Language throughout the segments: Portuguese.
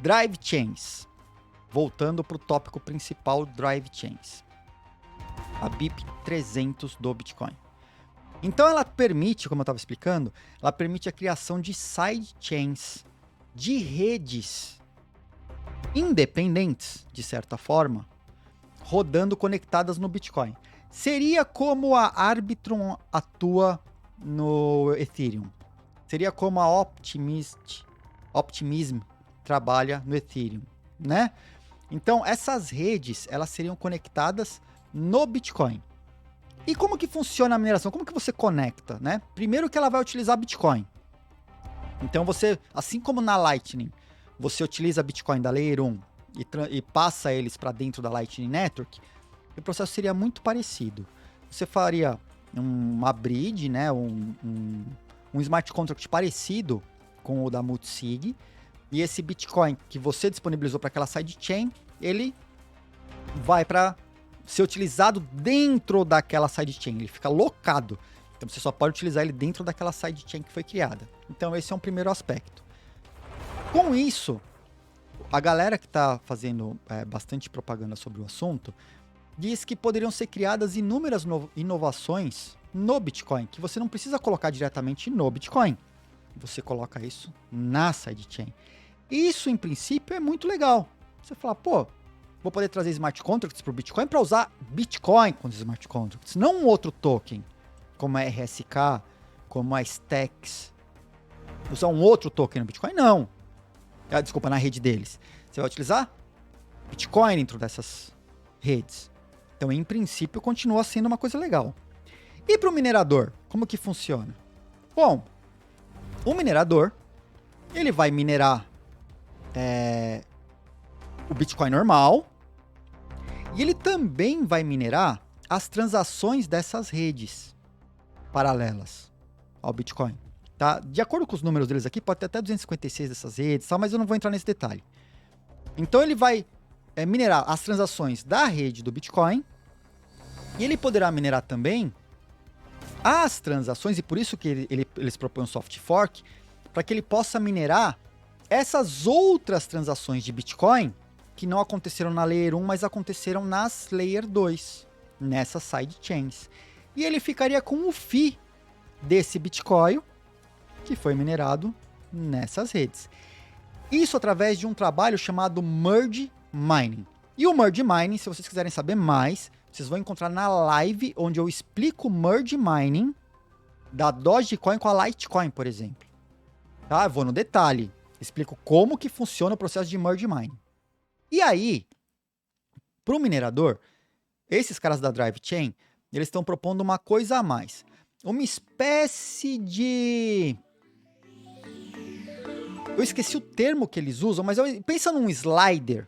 Drive Chains. Voltando para o tópico principal, Drive Chains. A BIP300 do Bitcoin. Então ela permite, como eu estava explicando, ela permite a criação de sidechains, de redes independentes, de certa forma, rodando conectadas no Bitcoin. Seria como a Arbitrum atua no Ethereum. Seria como a Optimism trabalha no Ethereum, né? Então essas redes, elas seriam conectadas no Bitcoin. E como que funciona a mineração? Como que você conecta, né? Primeiro que ela vai utilizar Bitcoin. Então você, assim como na Lightning, você utiliza Bitcoin da Layer 1 e passa eles para dentro da Lightning Network, o processo seria muito parecido. Você faria uma bridge, né? um smart contract parecido com o da Multisig, e esse Bitcoin que você disponibilizou para aquela sidechain, ele vai para ser utilizado dentro daquela sidechain, ele fica locado. Então você só pode utilizar ele dentro daquela sidechain que foi criada. Então esse é um primeiro aspecto. Com isso, a galera que está fazendo bastante propaganda sobre o assunto, diz que poderiam ser criadas inúmeras inovações no Bitcoin, que você não precisa colocar diretamente no Bitcoin. Você coloca isso na sidechain. Isso, em princípio, é muito legal. Você fala, pô, vou poder trazer smart contracts para o Bitcoin para usar Bitcoin com os smart contracts, não um outro token, como a RSK, como a Stacks. Usar um outro token no Bitcoin? Não. Desculpa, na rede deles. Você vai utilizar Bitcoin dentro dessas redes. Então, em princípio, continua sendo uma coisa legal. E para o minerador, como que funciona? Bom, o minerador, ele vai minerar o Bitcoin normal, e ele também vai minerar as transações dessas redes paralelas ao Bitcoin. Tá? De acordo com os números deles aqui, pode ter até 256 dessas redes, tá? Mas eu não vou entrar nesse detalhe. Então ele vai minerar as transações da rede do Bitcoin, e ele poderá minerar também as transações, e por isso que eles propõem um soft fork, para que ele possa minerar essas outras transações de Bitcoin que não aconteceram na Layer 1, mas aconteceram nas Layer 2, nessas sidechains. E ele ficaria com o fee desse Bitcoin que foi minerado nessas redes. Isso através de um trabalho chamado Merge Mining. E o Merge Mining, se vocês quiserem saber mais, vocês vão encontrar na live onde eu explico o Merge Mining da Dogecoin com a Litecoin, por exemplo. Tá? Eu vou no detalhe, explico como que funciona o processo de Merge Mining. E aí, para o minerador, esses caras da Drive Chain, eles estão propondo uma coisa a mais. Uma espécie de... Eu esqueci o termo que eles usam, mas pensa num slider,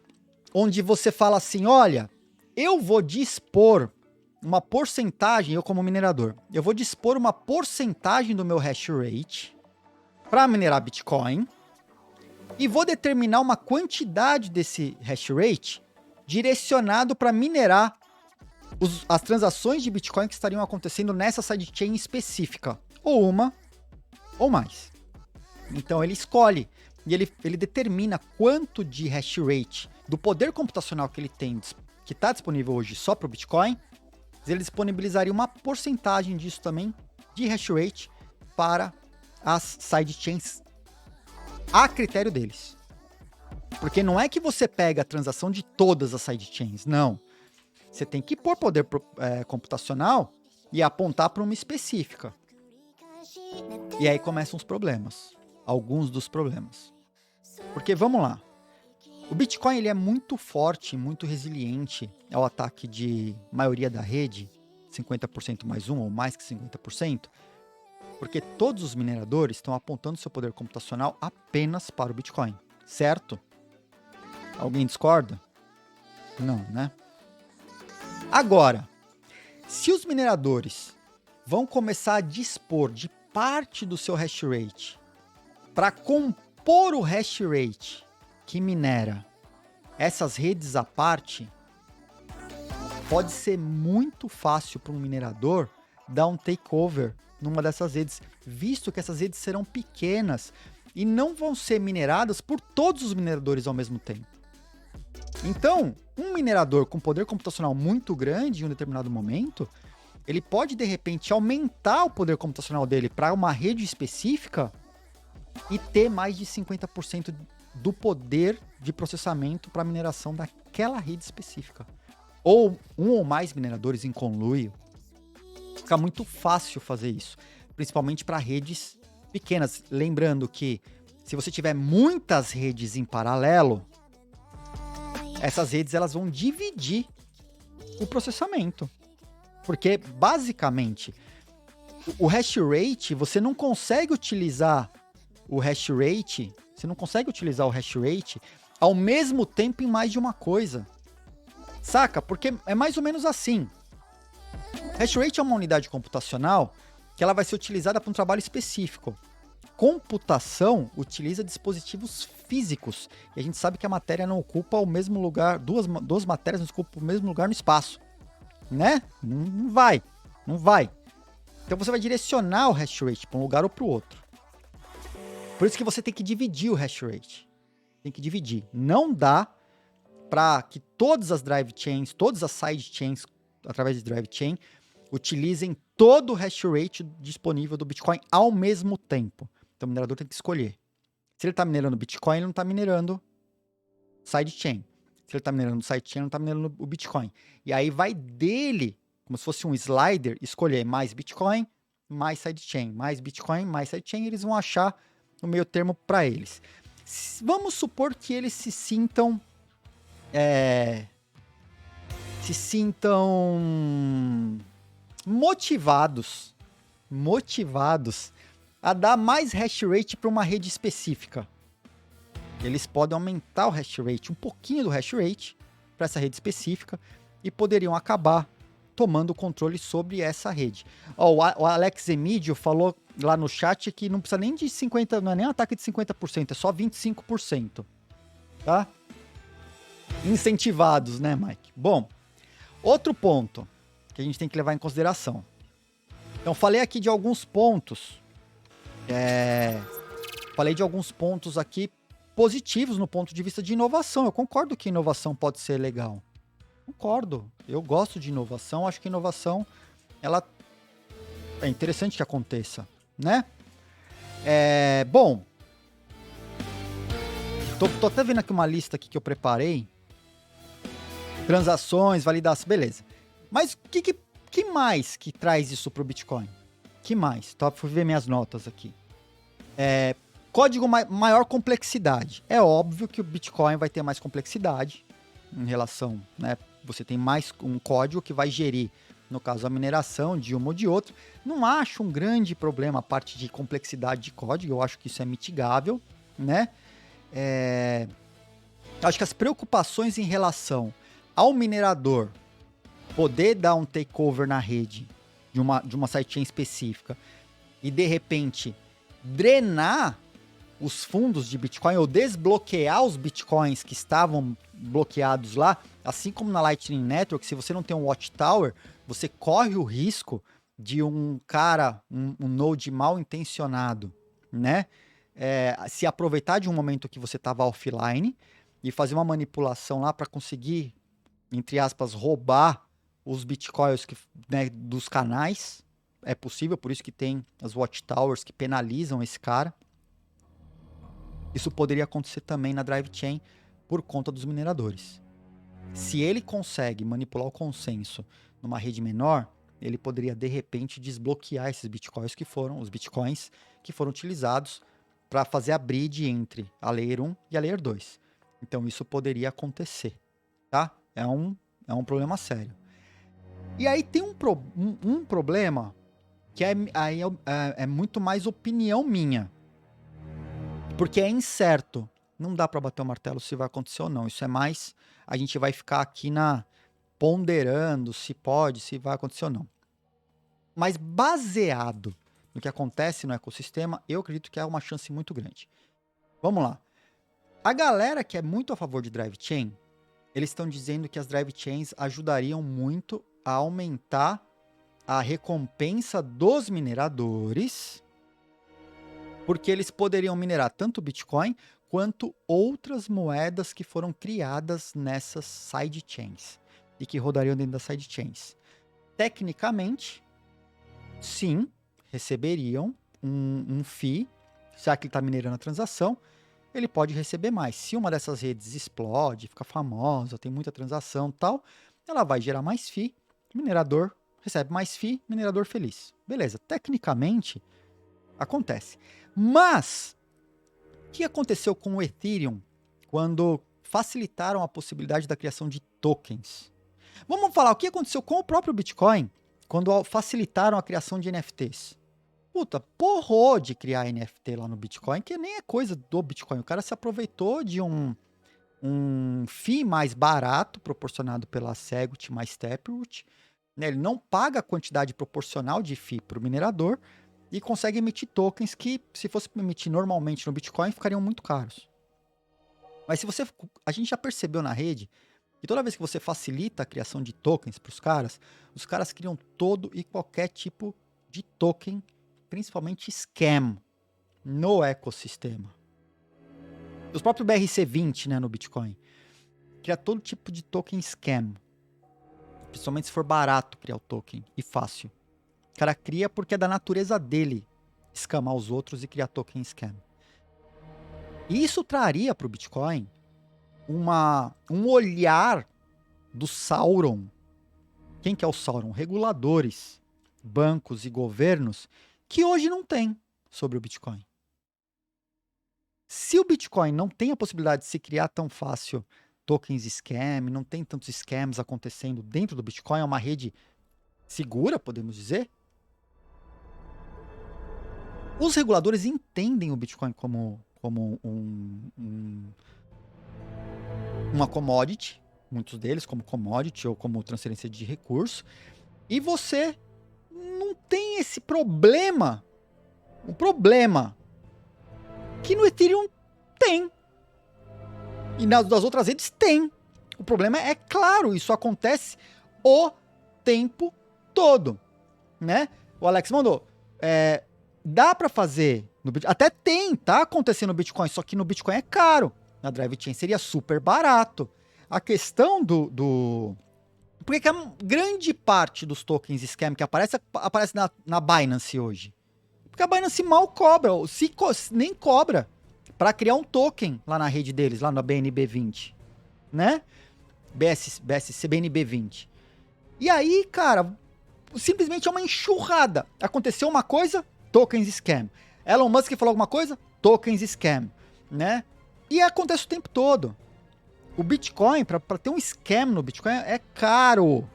onde você fala assim, olha, eu vou dispor uma porcentagem, eu como minerador, eu vou dispor uma porcentagem do meu hash rate para minerar Bitcoin e vou determinar uma quantidade desse hash rate direcionado para minerar as transações de Bitcoin que estariam acontecendo nessa sidechain específica, ou uma ou mais. Então ele escolhe e ele determina quanto de hash rate do poder computacional que ele tem, que está disponível hoje só para o Bitcoin, ele disponibilizaria uma porcentagem disso também de hash rate para as sidechains a critério deles. Porque não é que você pega a transação de todas as sidechains, não. Você tem que pôr poder computacional e apontar para uma específica. E aí começam os problemas. Alguns dos problemas. Porque vamos lá. O Bitcoin ele é muito forte, muito resiliente ao ataque de maioria da rede, 50% mais um ou mais que 50%, porque todos os mineradores estão apontando seu poder computacional apenas para o Bitcoin, certo? Alguém discorda? Não, né? Agora, se os mineradores vão começar a dispor de parte do seu hash rate para compor o hash rate que minera essas redes à parte, pode ser muito fácil para um minerador dar um takeover numa dessas redes, visto que essas redes serão pequenas e não vão ser mineradas por todos os mineradores ao mesmo tempo. Então, um minerador com poder computacional muito grande em um determinado momento, ele pode, de repente, aumentar o poder computacional dele para uma rede específica e ter mais de 50% do poder de processamento para mineração daquela rede específica. Ou um ou mais mineradores em conluio. Fica muito fácil fazer isso, principalmente para redes pequenas. Lembrando que se você tiver muitas redes em paralelo, essas redes elas vão dividir o processamento. Porque, basicamente, o hash rate, você não consegue utilizar o hash rate, ao mesmo tempo em mais de uma coisa. Saca? Porque é mais ou menos assim. Hash rate é uma unidade computacional que ela vai ser utilizada para um trabalho específico. Computação utiliza dispositivos físicos. E a gente sabe que a matéria não ocupa o mesmo lugar, duas matérias não ocupam o mesmo lugar no espaço. Né? Não vai. Então você vai direcionar o hash rate para um lugar ou para o outro. Por isso que você tem que dividir o hash rate. Tem que dividir. Não dá para que todas as drive chains, todas as side chains, através de drive chain, utilizem todo o hash rate disponível do Bitcoin ao mesmo tempo. Então o minerador tem que escolher. Se ele está minerando Bitcoin, ele não está minerando sidechain. Se ele está minerando sidechain, ele não está minerando o Bitcoin. E aí vai dele, como se fosse um slider, escolher mais Bitcoin, mais sidechain, mais Bitcoin, mais sidechain, e eles vão achar o meio termo para eles. Vamos supor que eles se sintam motivados a dar mais hash rate para uma rede específica. Eles podem aumentar o hash rate, um pouquinho do hash rate, para essa rede específica, e poderiam acabar tomando o controle sobre essa rede. O Alex Emidio falou lá no chat que não precisa nem de 50%, não é nem um ataque de 50%, é só 25%. Tá? Incentivados, né, Mike? Bom, outro ponto que a gente tem que levar em consideração. Então, falei aqui de alguns pontos. Falei de alguns pontos aqui positivos no ponto de vista de inovação. Eu concordo que inovação pode ser legal. Concordo. Eu gosto de inovação. Acho que inovação, ela é interessante que aconteça, né? Bom, tô até vendo aqui uma lista aqui que eu preparei. Transações, validação, beleza. Mas o que mais que traz isso pro Bitcoin? Que mais? Fui ver minhas notas aqui. Código maior complexidade. É óbvio que o Bitcoin vai ter mais complexidade em relação, né? Você tem mais um código que vai gerir, no caso, a mineração de uma ou de outra. Não acho um grande problema a parte de complexidade de código. Eu acho que isso é mitigável, né? Acho que as preocupações em relação ao minerador poder dar um takeover na rede de uma sidechain específica e, de repente, drenar os fundos de Bitcoin ou desbloquear os Bitcoins que estavam bloqueados lá, assim como na Lightning Network, se você não tem um Watchtower, você corre o risco de um cara, um node mal intencionado, né? Se aproveitar de um momento que você estava offline e fazer uma manipulação lá para conseguir, entre aspas, roubar os Bitcoins né, dos canais. É possível, por isso que tem as Watchtowers que penalizam esse cara. Isso poderia acontecer também na Drive Chain por conta dos mineradores. Se ele consegue manipular o consenso numa rede menor, ele poderia, de repente, desbloquear esses Bitcoins que foram utilizados para fazer a bridge entre a Layer 1 e a Layer 2. Então, isso poderia acontecer, tá? É um problema sério. E aí tem um problema que é muito mais opinião minha. Porque é incerto. Não dá para bater o martelo se vai acontecer ou não. Isso é mais... A gente vai ficar aqui ponderando se pode, se vai acontecer ou não. Mas baseado no que acontece no ecossistema, eu acredito que há uma chance muito grande. Vamos lá. A galera que é muito a favor de Drive Chain, eles estão dizendo que as Drive Chains ajudariam muito a aumentar a recompensa dos mineradores Porque eles poderiam minerar tanto o Bitcoin quanto outras moedas que foram criadas nessas sidechains e que rodariam dentro das sidechains. Tecnicamente, sim, receberiam um fee, já que ele está minerando a transação, ele pode receber mais. Se uma dessas redes explode, fica famosa, tem muita transação e tal, ela vai gerar mais fee, minerador recebe mais fee, minerador feliz. Beleza, tecnicamente acontece. Mas o que aconteceu com o Ethereum quando facilitaram a possibilidade da criação de tokens? Vamos falar o que aconteceu com o próprio Bitcoin quando facilitaram a criação de NFTs. Puta, porrou de criar NFT lá no Bitcoin, que nem é coisa do Bitcoin. O cara se aproveitou de um fee mais barato, proporcionado pela Segwit mais Taproot. Né? Ele não paga a quantidade proporcional de fee para o minerador e consegue emitir tokens que, se fosse emitir normalmente no Bitcoin, ficariam muito caros. Mas a gente já percebeu na rede que toda vez que você facilita a criação de tokens para os caras criam todo e qualquer tipo de token, principalmente scam, no ecossistema. Os próprios BRC20, né, no Bitcoin, cria todo tipo de token scam. Principalmente se for barato criar o token e fácil. O cara cria porque é da natureza dele escamar os outros e criar token scam. E isso traria para o Bitcoin um olhar do Sauron. Quem que é o Sauron? Reguladores, bancos e governos que hoje não tem sobre o Bitcoin. Se o Bitcoin não tem a possibilidade de se criar tão fácil tokens scam, não tem tantos scams acontecendo dentro do Bitcoin, é uma rede segura, podemos dizer. Os reguladores entendem o Bitcoin como uma commodity, muitos deles como commodity ou como transferência de recurso, e você não tem esse problema, o problema que no Ethereum tem, e das outras redes tem. O problema é claro, isso acontece o tempo todo, né? O Alex mandou, dá para fazer no Bitcoin, até tá acontecendo no Bitcoin, só que no Bitcoin é caro. Na Drive Chain seria super barato. A questão porque que a grande parte dos tokens scam que aparece na Binance hoje? Porque a Binance mal cobra, nem cobra para criar um token lá na rede deles, lá na BNB20, né? BSC BNB20. E aí, cara, simplesmente é uma enxurrada. Aconteceu uma coisa, tokens scam. Elon Musk falou alguma coisa, tokens scam, né? E acontece o tempo todo. O Bitcoin, para ter um scam no Bitcoin, é caro.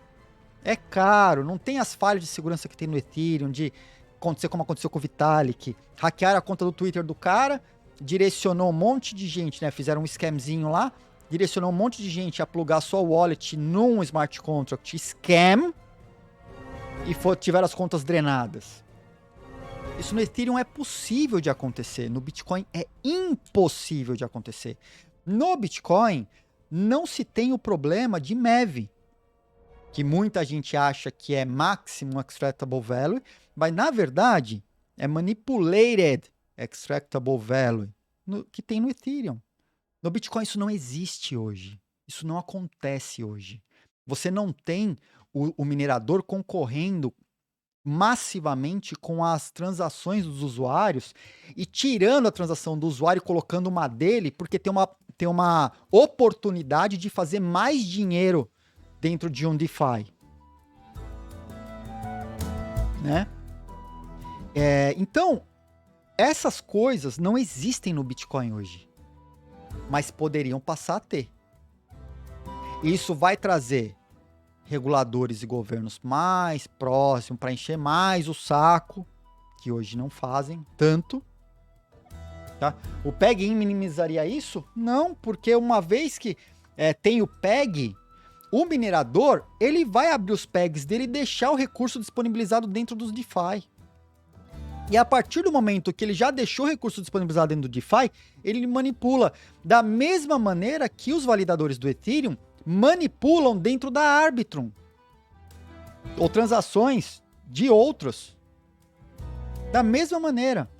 É caro. Não tem as falhas de segurança que tem no Ethereum, de acontecer como aconteceu com o Vitalik. Hackearam a conta do Twitter do cara, direcionou um monte de gente, né? Fizeram um scamzinho lá, direcionou um monte de gente a plugar sua wallet num smart contract scam e tiveram as contas drenadas. Isso no Ethereum é possível de acontecer. No Bitcoin é impossível de acontecer. No Bitcoin não se tem o problema de MEV, que muita gente acha que é Maximum Extractable Value, mas na verdade é Manipulated Extractable Value, que tem no Ethereum. No Bitcoin isso não existe hoje. Isso não acontece hoje. Você não tem o minerador concorrendo massivamente com as transações dos usuários e tirando a transação do usuário e colocando uma dele, porque tem uma oportunidade de fazer mais dinheiro dentro de um DeFi. Né? Então, essas coisas não existem no Bitcoin hoje, mas poderiam passar a ter. Isso vai trazer reguladores e governos mais próximos para encher mais o saco, que hoje não fazem tanto. Tá? O PEG-IN minimizaria isso? Não, porque uma vez que tem o PEG, o minerador ele vai abrir os PEGs dele e deixar o recurso disponibilizado dentro dos DeFi. E a partir do momento que ele já deixou o recurso disponibilizado dentro do DeFi, ele manipula da mesma maneira que os validadores do Ethereum manipulam dentro da Arbitrum ou transações de outros. Da mesma maneira.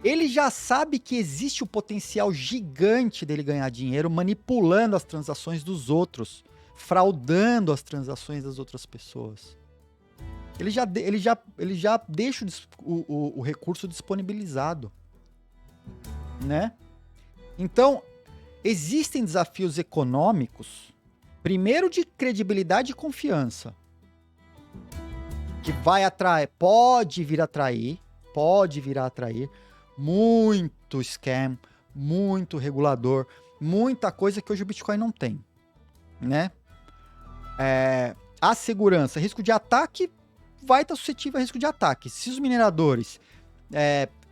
Ele já sabe que existe o potencial gigante dele ganhar dinheiro manipulando as transações dos outros, fraudando as transações das outras pessoas. Ele já deixa o recurso disponibilizado, né? Então, existem desafios econômicos, primeiro de credibilidade e confiança, que vai atrair, pode vir a atrair muito scam, muito regulador, muita coisa que hoje o Bitcoin não tem, né? A segurança, risco de ataque vai estar suscetível a risco de ataque. Se os mineradores,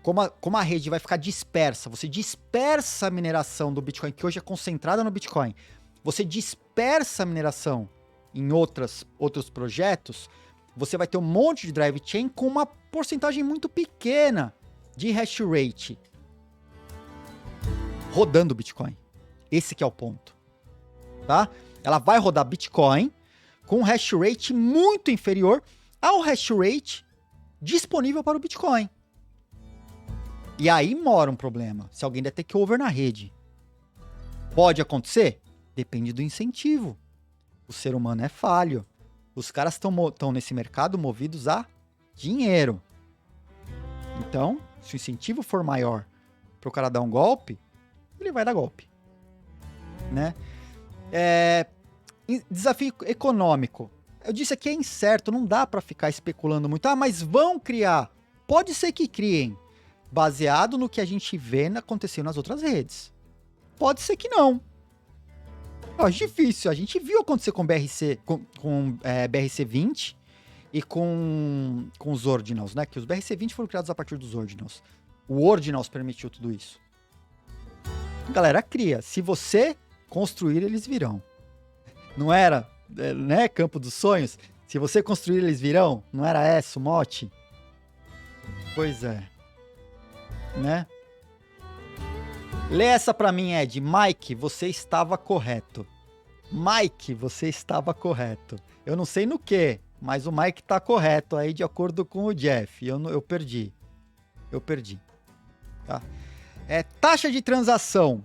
como a rede vai ficar dispersa, você dispersa a mineração do Bitcoin, que hoje é concentrada no Bitcoin, você dispersa a mineração em outros projetos, você vai ter um monte de drive chain com uma porcentagem muito pequena de hash rate rodando Bitcoin. Esse que é o ponto, tá? Ela vai rodar Bitcoin com um hash rate muito inferior ao hash rate disponível para o Bitcoin. E aí mora um problema, se alguém der takeover na rede. Pode acontecer? Depende do incentivo. O ser humano é falho. Os caras estão nesse mercado movidos a dinheiro. Então, se o incentivo for maior para o cara dar um golpe, ele vai dar golpe, né? Desafio econômico. Eu disse aqui é incerto, não dá para ficar especulando muito. Ah, mas vão criar. Pode ser que criem, baseado no que a gente vê acontecendo nas outras redes. Pode ser que não. Eu acho difícil. A gente viu acontecer com BRC20 e com os Ordinals, né? Que os BRC20 foram criados a partir dos Ordinals. O Ordinals permitiu tudo isso. Galera, cria. Se você construir, eles virão. Não era, né? Campo dos sonhos. Se você construir, eles virão. Não era esse o mote? Pois é. Né? Lê essa pra mim, Ed. Mike, você estava correto. Mike, você estava correto. Eu não sei no que, mas o Mike tá correto aí de acordo com o Jeff. Eu perdi. Tá? Taxa de transação.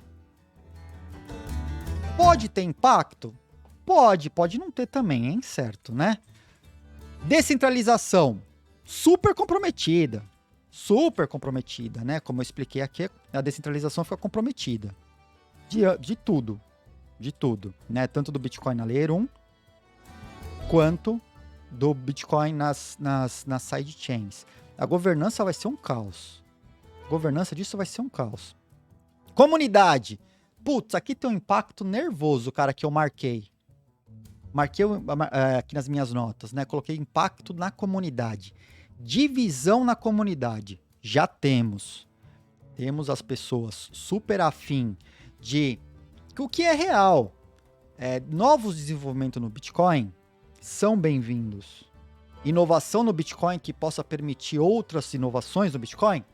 Pode ter impacto? Pode não ter também, é incerto, né? Descentralização. Super comprometida, né? Como eu expliquei aqui, a descentralização fica comprometida. De tudo, né? Tanto do Bitcoin na Layer 1, quanto do Bitcoin nas sidechains. A governança vai ser um caos. A governança disso vai ser um caos. Comunidade. Putz, aqui tem um impacto nervoso, cara, que eu marquei. Marquei aqui nas minhas notas, né? Coloquei impacto na comunidade. Divisão na comunidade. Já temos. Temos as pessoas super afim de... O que é real. Novos desenvolvimentos no Bitcoin são bem-vindos. Inovação no Bitcoin que possa permitir outras inovações no Bitcoin,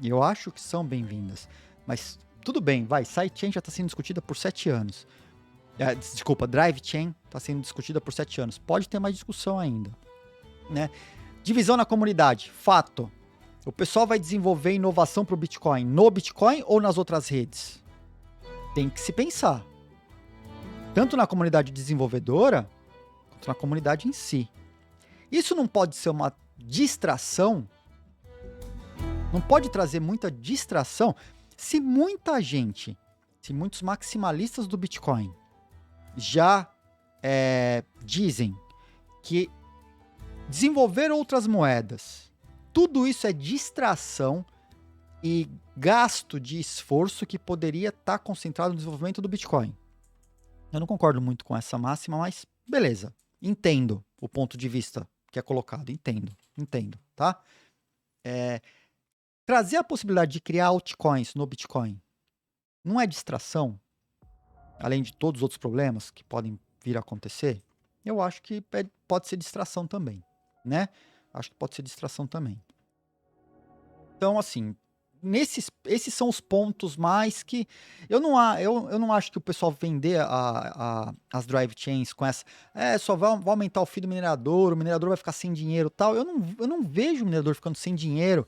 eu acho que são bem-vindas. Mas tudo bem, sidechain já está sendo discutida por 7 anos. Drive chain está sendo discutida por 7 anos. Pode ter mais discussão ainda, né? Divisão na comunidade. Fato. O pessoal vai desenvolver inovação para o Bitcoin no Bitcoin ou nas outras redes? Tem que se pensar. Tanto na comunidade desenvolvedora, quanto na comunidade em si. Isso não pode ser uma distração? Não pode trazer muita distração se muita gente, se muitos maximalistas do Bitcoin já dizem que desenvolver outras moedas, tudo isso é distração e gasto de esforço que poderia estar concentrado no desenvolvimento do Bitcoin. Eu não concordo muito com essa máxima, mas beleza. Entendo o ponto de vista que é colocado. Entendo, tá? Trazer a possibilidade de criar altcoins no Bitcoin não é distração? Além de todos os outros problemas que podem vir a acontecer, eu acho que pode ser distração também, né? Acho que pode ser distração também. Então, assim, esses são os pontos mais que... Eu não acho que o pessoal vender as drive chains com essa... só vai aumentar o fee do minerador, o minerador vai ficar sem dinheiro e tal. Eu não vejo o minerador ficando sem dinheiro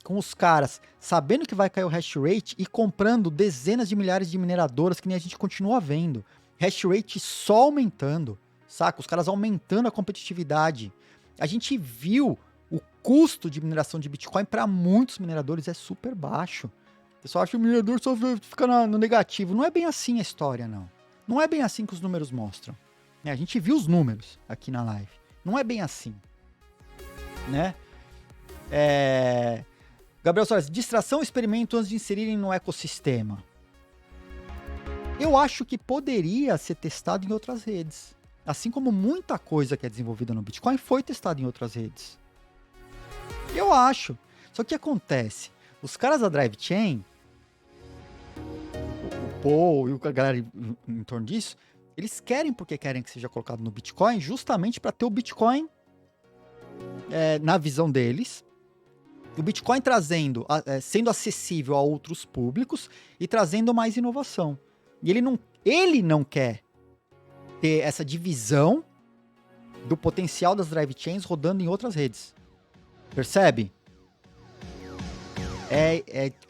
com os caras sabendo que vai cair o hash rate e comprando dezenas de milhares de mineradoras que nem a gente continua vendo. Hash rate só aumentando, saca? Os caras aumentando a competitividade. A gente viu o custo de mineração de Bitcoin para muitos mineradores é super baixo. O pessoal acha que o minerador só fica no negativo. Não é bem assim a história, não. Não é bem assim que os números mostram. A gente viu os números aqui na live. Não é bem assim, né? Gabriel Soares, distração ou experimento antes de inserirem no ecossistema? Eu acho que poderia ser testado em outras redes. Assim como muita coisa que é desenvolvida no Bitcoin foi testada em outras redes. Eu acho. Só que acontece, os caras da Drive Chain, o Paul e a galera em torno disso, eles querem porque querem que seja colocado no Bitcoin justamente para ter o Bitcoin na visão deles. O Bitcoin sendo acessível a outros públicos e trazendo mais inovação. E ele não quer ter essa divisão do potencial das drive chains rodando em outras redes. Percebe?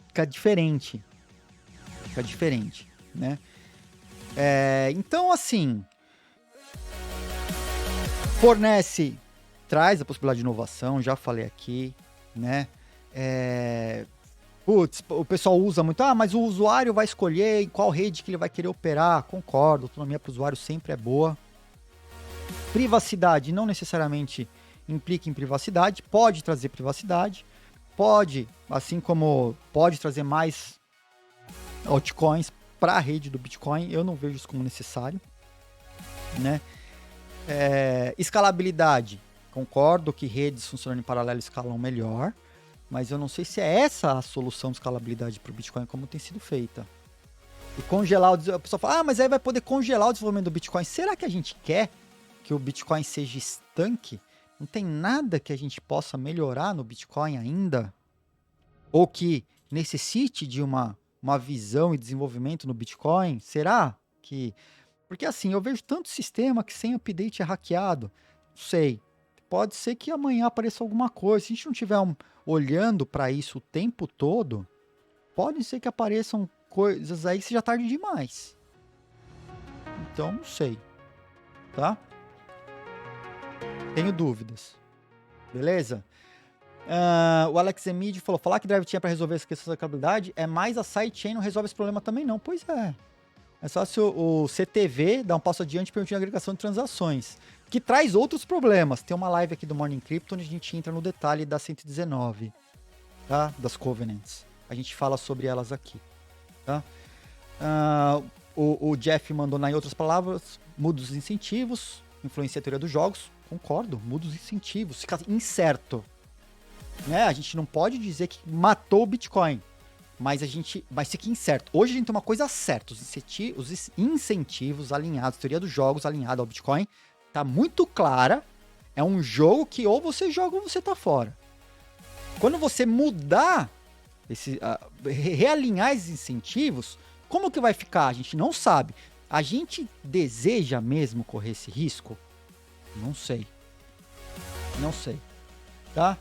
Fica diferente. Fica diferente, né? Então, assim, traz a possibilidade de inovação, já falei aqui, né? O pessoal usa muito, mas o usuário vai escolher em qual rede que ele vai querer operar. Concordo, autonomia para o usuário sempre é boa. Privacidade não necessariamente implica em privacidade, pode trazer privacidade, pode, assim como pode trazer mais altcoins para a rede do Bitcoin, eu não vejo isso como necessário, né? Escalabilidade, concordo que redes funcionando em paralelo escalam melhor, mas eu não sei se é essa a solução de escalabilidade para o Bitcoin como tem sido feita. E congelar a pessoa fala, mas aí vai poder congelar o desenvolvimento do Bitcoin. Será que a gente quer que o Bitcoin seja estanque? Não tem nada que a gente possa melhorar no Bitcoin ainda? Ou que necessite de uma visão e desenvolvimento no Bitcoin? Será que... Porque assim, eu vejo tanto sistema que sem update é hackeado. Não sei. Pode ser que amanhã apareça alguma coisa. Se a gente não estiver olhando para isso o tempo todo, pode ser que apareçam coisas aí que seja tarde demais. Então, não sei. Tá? Tenho dúvidas. Beleza? O Alex Emid falou, falar que Drive Chain é para resolver essa questão da escalabilidade é mais a sidechain não resolve esse problema também não. Pois é. É só se o CTV dar um passo adiante permitindo a agregação de transações, que traz outros problemas. Tem uma live aqui do Morning Crypto onde a gente entra no detalhe da 119, tá? Das Covenants. A gente fala sobre elas aqui, tá? O Jeff mandou, em outras palavras, muda os incentivos, influencia a teoria dos jogos. Concordo, muda os incentivos, fica incerto. Né? A gente não pode dizer que matou o Bitcoin, mas fica incerto. Hoje a gente tem uma coisa certa, os incentivos alinhados, a teoria dos jogos alinhada ao Bitcoin, tá muito clara. É um jogo que ou você joga ou você tá fora. Quando você mudar, realinhar esses incentivos, como que vai ficar? A gente não sabe. A gente deseja mesmo correr esse risco? Não sei. Não sei. Tá?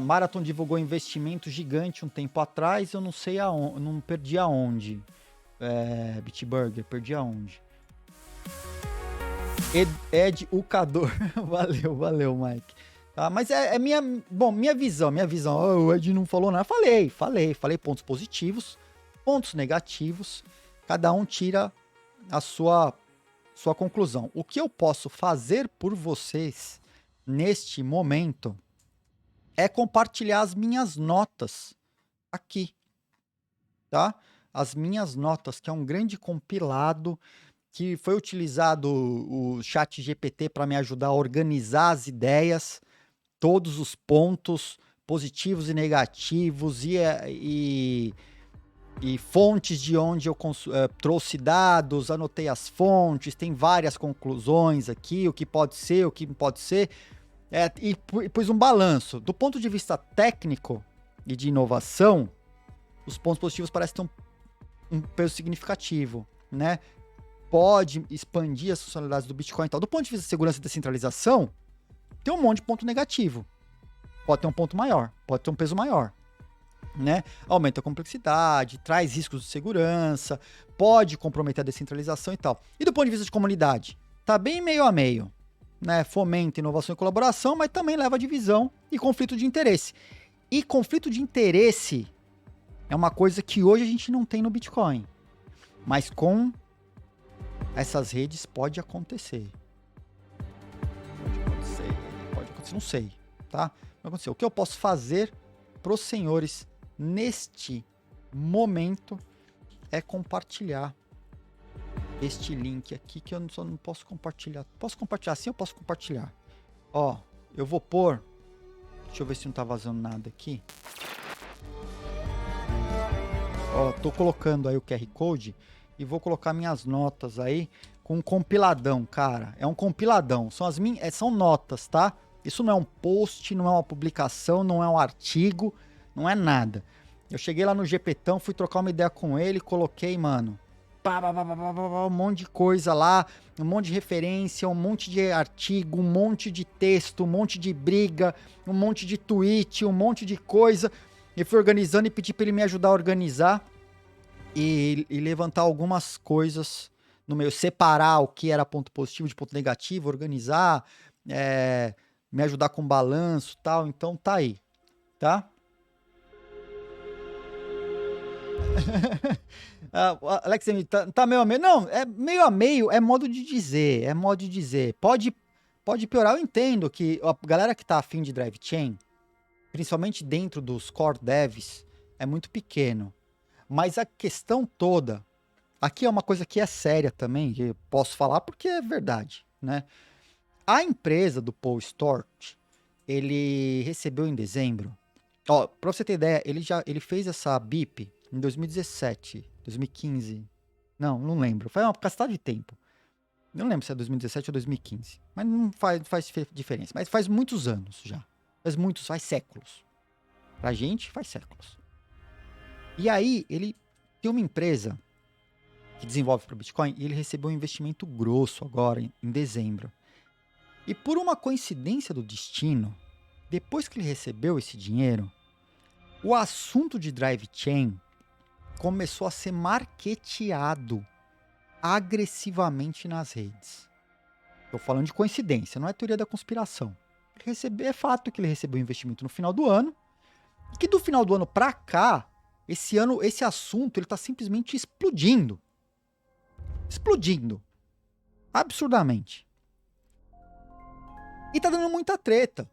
Marathon divulgou investimento gigante um tempo atrás, eu não sei aonde, não perdi aonde. Bitburger, perdi aonde. Ed Ucador, valeu, Mike. Tá, mas minha visão. O Ed não falou nada. Falei pontos positivos, pontos negativos. Cada um tira a sua conclusão. O que eu posso fazer por vocês neste momento é compartilhar as minhas notas aqui, tá? As minhas notas, que é um grande compilado que foi utilizado o ChatGPT para me ajudar a organizar as ideias, todos os pontos positivos e negativos e fontes de onde eu trouxe dados, anotei as fontes, tem várias conclusões aqui, o que pode ser, o que não pode ser. E pus um balanço. Do ponto de vista técnico e de inovação, os pontos positivos parecem ter um peso significativo, né? Pode expandir as funcionalidades do Bitcoin e tal. Do ponto de vista de segurança e descentralização, tem um monte de ponto negativo. Pode ter um ponto maior. pode ter um peso maior, né? Aumenta a complexidade, traz riscos de segurança, pode comprometer a descentralização e tal. E do ponto de vista de comunidade, tá bem meio a meio, né? Fomenta inovação e colaboração, mas também leva a divisão e conflito de interesse. E conflito de interesse é uma coisa que hoje a gente não tem no Bitcoin, mas com essas redes pode acontecer. Pode acontecer, não sei, tá? Pode acontecer. O que eu posso fazer para os senhores neste momento é compartilhar este link aqui, que eu só não posso compartilhar. Posso compartilhar sim, eu posso compartilhar. Ó, eu vou pôr, deixa eu ver se não tá vazando nada aqui. Ó, tô colocando aí o QR Code e vou colocar minhas notas aí com um compiladão, cara. É um compiladão, são notas, tá? Isso não é um post, não é uma publicação, não é um artigo, não é nada. Eu cheguei lá no GPTão, fui trocar uma ideia com ele, coloquei, mano, um monte de coisa lá, um monte de referência, um monte de artigo, um monte de texto, um monte de briga, um monte de tweet, um monte de coisa. E fui organizando e pedi para ele me ajudar a organizar e levantar algumas coisas no meio, separar o que era ponto positivo de ponto negativo, organizar, me ajudar com balanço e tal. Então tá aí, tá? Alex, tá meio a meio? Não, é meio a meio, é modo de dizer, Pode piorar, eu entendo que a galera que tá afim de drive chain, principalmente dentro dos core devs, é muito pequeno. Mas a questão toda, aqui é uma coisa que é séria também, que eu posso falar porque é verdade, né? A empresa do Paul Storch, ele recebeu em dezembro, ó, pra você ter ideia, ele fez essa BIP em 2017, 2015, não lembro, faz uma castada de tempo. Não lembro se é 2017 ou 2015, mas não faz diferença, mas faz muitos anos já. Faz séculos. Pra gente, faz séculos. E aí, ele tem uma empresa que desenvolve para o Bitcoin e ele recebeu um investimento grosso agora, em dezembro. E por uma coincidência do destino, depois que ele recebeu esse dinheiro, o assunto de drive chain começou a ser marketeado agressivamente nas redes. Estou falando de coincidência, não é teoria da conspiração. É fato que ele recebeu investimento no final do ano, e que do final do ano para cá, esse ano, esse assunto, ele tá simplesmente explodindo. Explodindo. Absurdamente. E tá dando muita treta.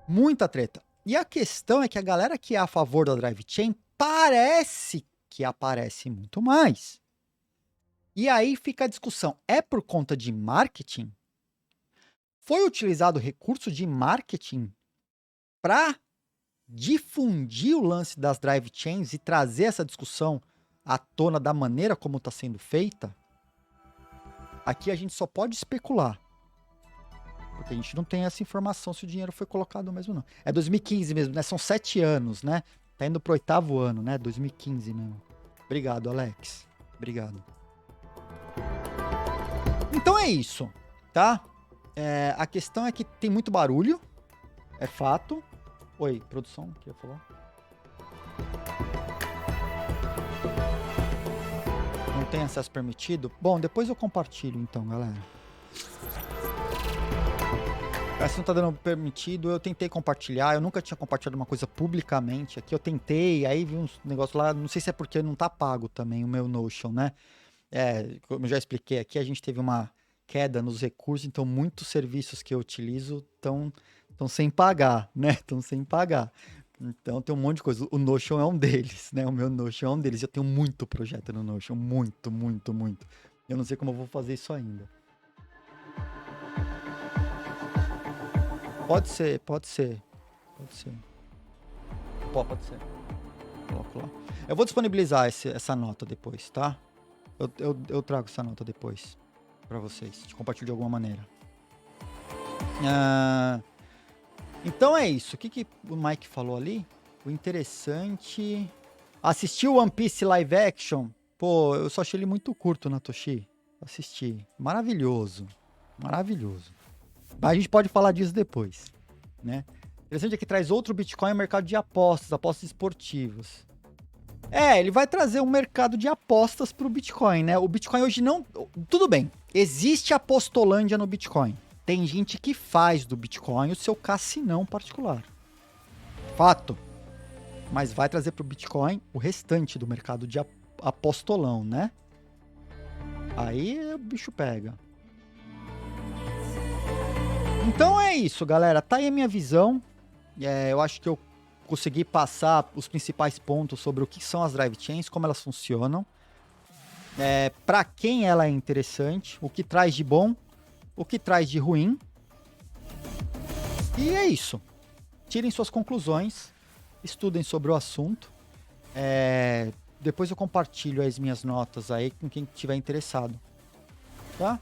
Muita treta. E a questão é que a galera que é a favor da drive chain parece que aparece muito mais. E aí fica a discussão. É por conta de marketing? Foi utilizado recurso de marketing para difundir o lance das drive chains e trazer essa discussão à tona da maneira como está sendo feita? Aqui a gente só pode especular. Porque a gente não tem essa informação se o dinheiro foi colocado mesmo, não. É 2015 mesmo, né? São 7 anos, né? Tá indo pro 8º ano, né? 2015 mesmo. Obrigado, Alex. Obrigado. Então é isso, tá? A questão é que tem muito barulho. É fato. Oi, produção, queria falar? Não tem acesso permitido? Bom, depois eu compartilho então, galera. Se não tá dando permitido, eu tentei compartilhar, eu nunca tinha compartilhado uma coisa publicamente aqui, eu tentei, aí vi uns negócios lá, não sei se é porque não tá pago também o meu Notion, né? Como eu já expliquei aqui, a gente teve uma queda nos recursos, então muitos serviços que eu utilizo estão sem pagar, né? Estão sem pagar. Então tem um monte de coisa. O Notion é um deles, né? O meu Notion é um deles. Eu tenho muito projeto no Notion, muito, muito, muito. Eu não sei como eu vou fazer isso ainda. Pode ser. Pode ser. Coloco lá. Eu vou disponibilizar essa nota depois, tá? Eu trago essa nota depois para vocês. Te compartilho de alguma maneira. Então é isso. O que o Mike falou ali? O interessante... Assistiu One Piece Live Action? Pô, eu só achei ele muito curto, Natoshi. Assisti. Maravilhoso. Maravilhoso. Mas a gente pode falar disso depois, né? Interessante é que traz outro Bitcoin ao mercado de apostas, apostas esportivas. Ele vai trazer um mercado de apostas pro Bitcoin, né? O Bitcoin hoje não... Tudo bem, existe apostolândia no Bitcoin. Tem gente que faz do Bitcoin o seu cassinão particular. Fato. Mas vai trazer pro Bitcoin o restante do mercado de apostolão, né? Aí o bicho pega. Então é isso, galera. Tá aí a minha visão. Eu acho que eu consegui passar os principais pontos sobre o que são as drive chains, como elas funcionam, para quem ela é interessante, o que traz de bom, o que traz de ruim. E é isso. Tirem suas conclusões, estudem sobre o assunto. Depois eu compartilho as minhas notas aí com quem estiver interessado. Tá?